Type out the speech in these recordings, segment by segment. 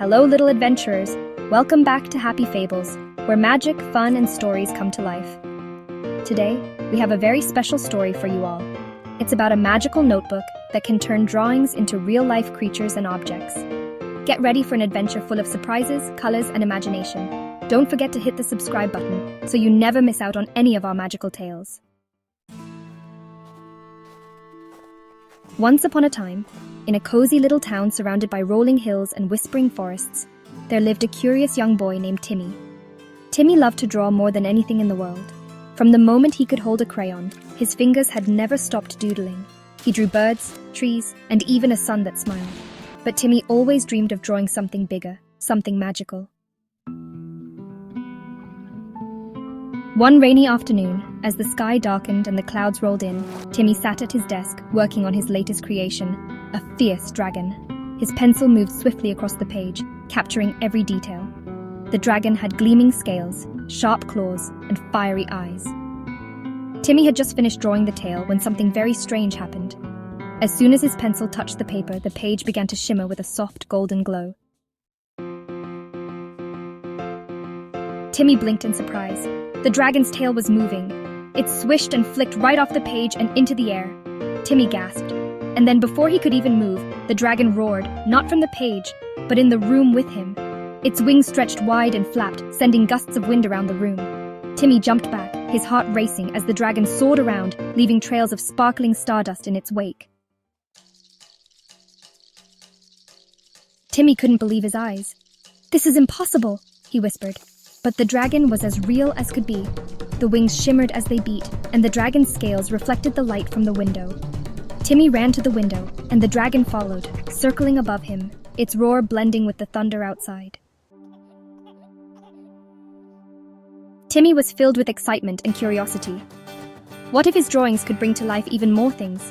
Hello, little adventurers. Welcome back to Happy Fables, where magic, fun, and stories come to life. Today, we have a very special story for you all. It's about a magical notebook that can turn drawings into real-life creatures and objects. Get ready for an adventure full of surprises, colors, and imagination. Don't forget to hit the subscribe button so you never miss out on any of our magical tales. Once upon a time, in a cozy little town surrounded by rolling hills and whispering forests, there lived a curious young boy named Timmy. Timmy loved to draw more than anything in the world. From the moment he could hold a crayon, his fingers had never stopped doodling. He drew birds, trees, and even a sun that smiled. But Timmy always dreamed of drawing something bigger, something magical. One rainy afternoon, as the sky darkened and the clouds rolled in, Timmy sat at his desk, working on his latest creation, a fierce dragon. His pencil moved swiftly across the page, capturing every detail. The dragon had gleaming scales, sharp claws, and fiery eyes. Timmy had just finished drawing the tail when something very strange happened. As soon as his pencil touched the paper, the page began to shimmer with a soft golden glow. Timmy blinked in surprise. The dragon's tail was moving. It swished and flicked right off the page and into the air. Timmy gasped. And then before he could even move, the dragon roared, not from the page, but in the room with him. Its wings stretched wide and flapped, sending gusts of wind around the room. Timmy jumped back, his heart racing as the dragon soared around, leaving trails of sparkling stardust in its wake. Timmy couldn't believe his eyes. "This is impossible," he whispered. But the dragon was as real as could be. The wings shimmered as they beat, and the dragon's scales reflected the light from the window. Timmy ran to the window, and the dragon followed, circling above him, its roar blending with the thunder outside. Timmy was filled with excitement and curiosity. What if his drawings could bring to life even more things?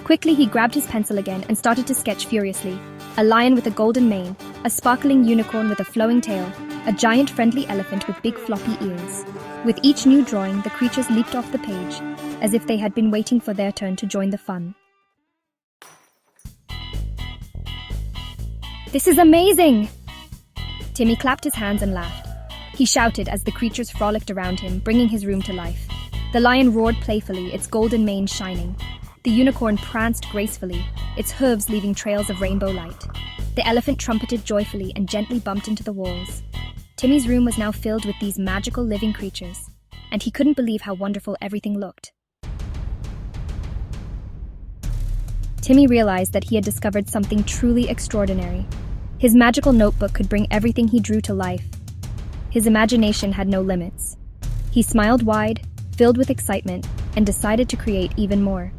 Quickly, he grabbed his pencil again and started to sketch furiously. A lion with a golden mane, a sparkling unicorn with a flowing tail, a giant friendly elephant with big floppy ears. With each new drawing, the creatures leaped off the page, as if they had been waiting for their turn to join the fun. "This is amazing!" Timmy clapped his hands and laughed. He shouted as the creatures frolicked around him, bringing his room to life. The lion roared playfully, its golden mane shining. The unicorn pranced gracefully, its hooves leaving trails of rainbow light. The elephant trumpeted joyfully and gently bumped into the walls. Timmy's room was now filled with these magical living creatures, and he couldn't believe how wonderful everything looked. Timmy realized that he had discovered something truly extraordinary. His magical notebook could bring everything he drew to life. His imagination had no limits. He smiled wide, filled with excitement, and decided to create even more.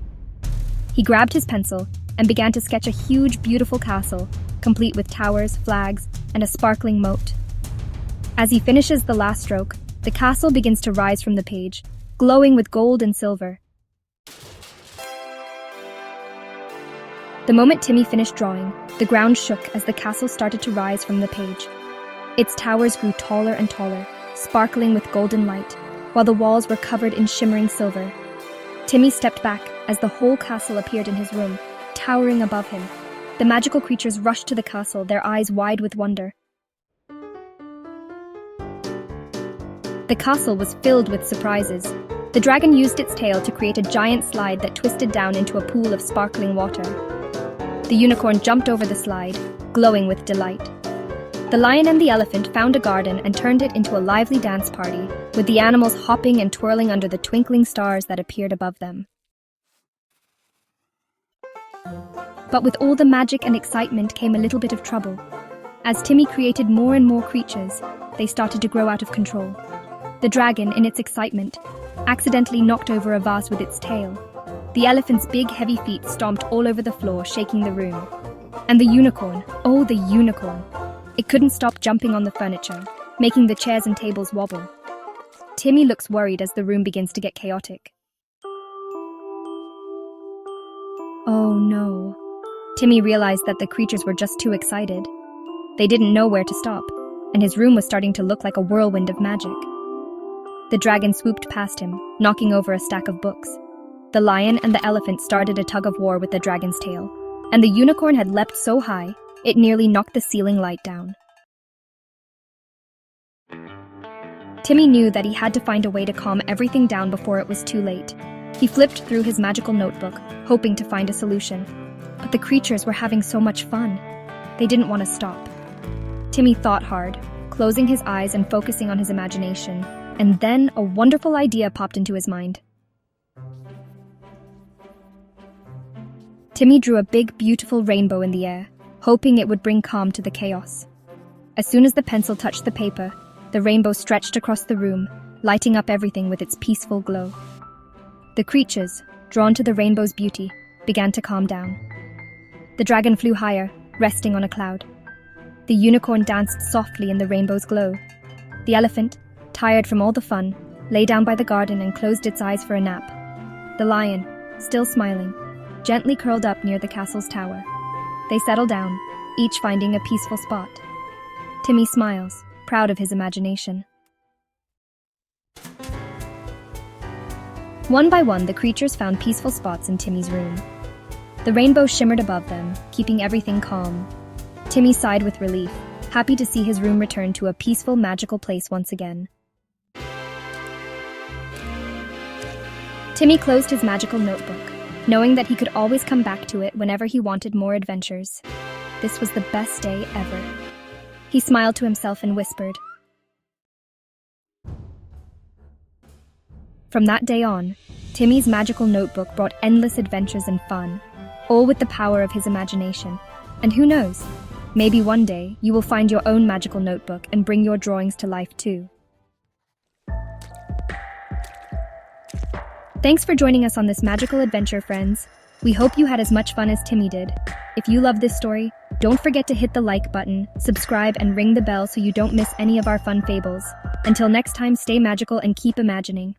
He grabbed his pencil and began to sketch a huge, beautiful castle, complete with towers, flags, and a sparkling moat. As he finishes the last stroke, the castle begins to rise from the page, glowing with gold and silver. The moment Timmy finished drawing, the ground shook as the castle started to rise from the page. Its towers grew taller and taller, sparkling with golden light, while the walls were covered in shimmering silver. Timmy stepped back as the whole castle appeared in his room, towering above him. The magical creatures rushed to the castle, their eyes wide with wonder. The castle was filled with surprises. The dragon used its tail to create a giant slide that twisted down into a pool of sparkling water. The unicorn jumped over the slide, glowing with delight. The lion and the elephant found a garden and turned it into a lively dance party, with the animals hopping and twirling under the twinkling stars that appeared above them. But with all the magic and excitement came a little bit of trouble. As Timmy created more and more creatures, they started to grow out of control. The dragon, in its excitement, accidentally knocked over a vase with its tail. The elephant's big, heavy feet stomped all over the floor, shaking the room. And the unicorn, oh, the unicorn! It couldn't stop jumping on the furniture, making the chairs and tables wobble. Timmy looks worried as the room begins to get chaotic. Oh no. Timmy realized that the creatures were just too excited. They didn't know where to stop, and his room was starting to look like a whirlwind of magic. The dragon swooped past him, knocking over a stack of books. The lion and the elephant started a tug-of-war with the dragon's tail, and the unicorn had leapt so high, it nearly knocked the ceiling light down. Timmy knew that he had to find a way to calm everything down before it was too late. He flipped through his magical notebook, hoping to find a solution. But the creatures were having so much fun. They didn't want to stop. Timmy thought hard, closing his eyes and focusing on his imagination. And then a wonderful idea popped into his mind. Timmy drew a big, beautiful rainbow in the air, hoping it would bring calm to the chaos. As soon as the pencil touched the paper, the rainbow stretched across the room, lighting up everything with its peaceful glow. The creatures, drawn to the rainbow's beauty, began to calm down. The dragon flew higher, resting on a cloud. The unicorn danced softly in the rainbow's glow. The elephant, tired from all the fun, lay down by the garden and closed its eyes for a nap. The lion, still smiling, gently curled up near the castle's tower. They settled down, each finding a peaceful spot. Timmy smiles, proud of his imagination. One by one, the creatures found peaceful spots in Timmy's room. The rainbow shimmered above them, keeping everything calm. Timmy sighed with relief, happy to see his room return to a peaceful, magical place once again. Timmy closed his magical notebook, knowing that he could always come back to it whenever he wanted more adventures. This was the best day ever. He smiled to himself and whispered. From that day on, Timmy's magical notebook brought endless adventures and fun, all with the power of his imagination. And who knows, maybe one day you will find your own magical notebook and bring your drawings to life too. Thanks for joining us on this magical adventure, friends. We hope you had as much fun as Timmy did. If you love this story, don't forget to hit the like button, subscribe, and ring the bell so you don't miss any of our fun fables. Until next time, stay magical and keep imagining.